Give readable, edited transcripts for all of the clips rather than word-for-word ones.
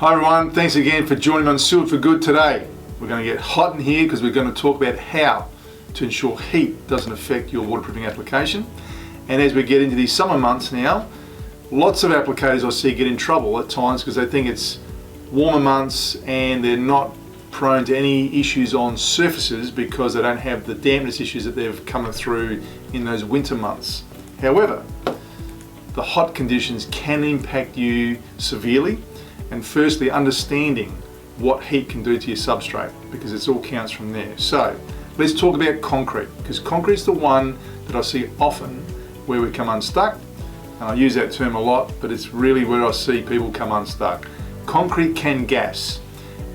Hi everyone, thanks again for joining on Sealed for Good today. We're going to get hot in here because we're going to talk about how to ensure heat doesn't affect your waterproofing application. And as we get into these summer months now, lots of applicators I see get in trouble at times because they think it's warmer months and they're not prone to any issues on surfaces because they don't have the dampness issues that they've come through in those winter months. However, the hot conditions can impact you severely. And firstly, understanding what heat can do to your substrate, because it all counts from there. So let's talk about concrete, because concrete is the one that I see often where we come unstuck. And I use that term a lot, but it's really where I see people come unstuck. Concrete can gas.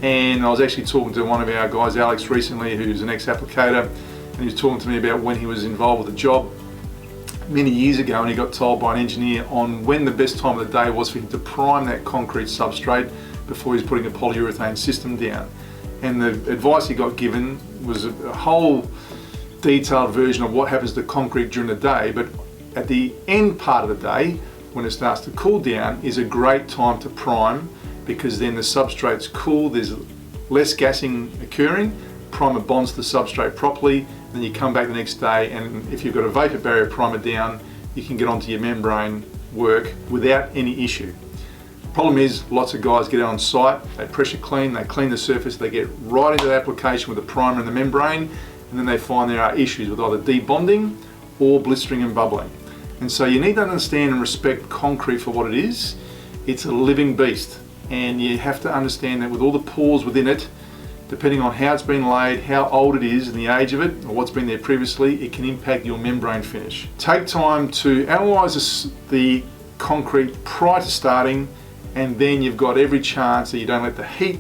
And I was actually talking to one of our guys, Alex, recently, who's an ex-applicator, and he was talking to me about when he was involved with a job many years ago, and he got told by an engineer on when the best time of the day was for him to prime that concrete substrate before he was putting a polyurethane system down. And the advice he got given was a whole detailed version of what happens to concrete during the day, but at the end part of the day, when it starts to cool down, is a great time to prime, because then the substrate's cool, there's less gassing occurring, primer bonds the substrate properly, then you come back the next day, and if you've got a vapor barrier primer down, you can get onto your membrane work without any issue. Problem is, lots of guys get out on site, they pressure clean, they clean the surface, they get right into the application with the primer and the membrane, and then they find there are issues with either debonding or blistering and bubbling. And so you need to understand and respect concrete for what it is. It's a living beast, and you have to understand that with all the pores within it, depending on how it's been laid, how old it is and the age of it, or what's been there previously, it can impact your membrane finish. Take time to analyse the concrete prior to starting, and then you've got every chance that you don't let the heat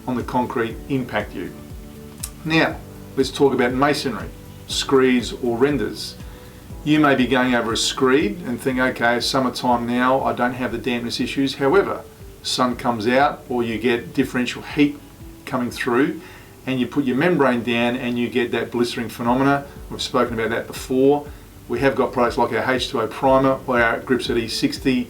on the concrete impact you. Now, let's talk about masonry, screeds or renders. You may be going over a screed and think, okay, it's summertime now, I don't have the dampness issues. However, sun comes out or you get differential heat coming through, and you put your membrane down and you get that blistering phenomena. We've spoken about that before. We have got products like our H2O primer or our Gripset E60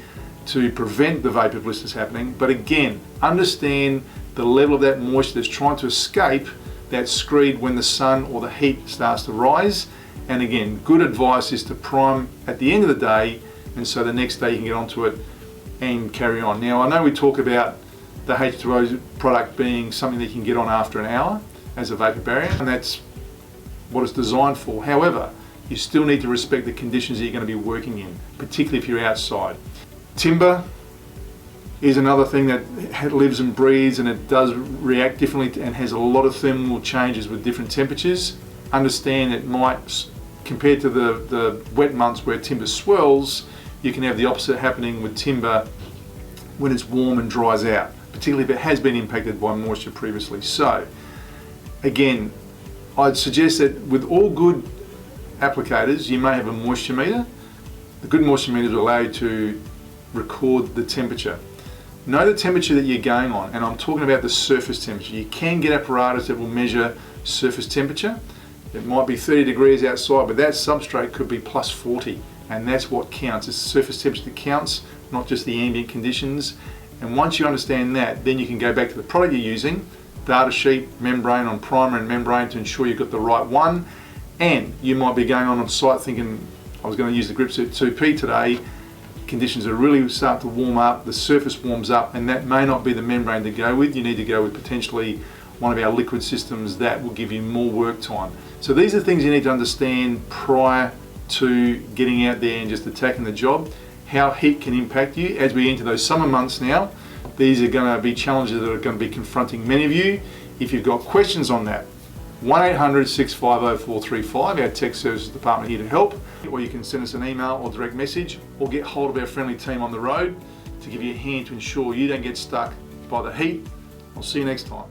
to prevent the vapor blisters happening. But again, understand the level of that moisture that's trying to escape that screed when the sun or the heat starts to rise. And again, good advice is to prime at the end of the day, and so the next day you can get onto it and carry on. Now, I know we talk about the H2O product being something that you can get on after an hour as a vapor barrier, and that's what it's designed for. However, you still need to respect the conditions that you're going to be working in, particularly if you're outside. Timber is another thing that lives and breathes, and it does react differently and has a lot of thermal changes with different temperatures. Understand it might, compared to the wet months where timber swells, you can have the opposite happening with timber when it's warm and dries out, particularly if it has been impacted by moisture previously. So again, I'd suggest that with all good applicators, you may have a moisture meter. The good moisture meters will allow you to record the temperature. Know the temperature that you're going on, and I'm talking about the surface temperature. You can get apparatus that will measure surface temperature. It might be 30 degrees outside, but that substrate could be plus 40, and that's what counts. It's the surface temperature that counts, not just the ambient conditions. And once you understand that, then you can go back to the product you're using, data sheet, membrane on primer and membrane to ensure you've got the right one. And you might be going on site thinking, I was going to use the Gripset 2P today, conditions are really starting to warm up, the surface warms up, and that may not be the membrane to go with. You need to go with potentially one of our liquid systems that will give you more work time. So these are things you need to understand prior to getting out there and just attacking the job. How heat can impact you as we enter those summer months now. These are going to be challenges that are going to be confronting many of you. If you've got questions on that, 1-800-650-435, our tech services department here to help, or you can send us an email or direct message, or get hold of our friendly team on the road to give you a hand to ensure you don't get stuck by the heat. I'll see you next time.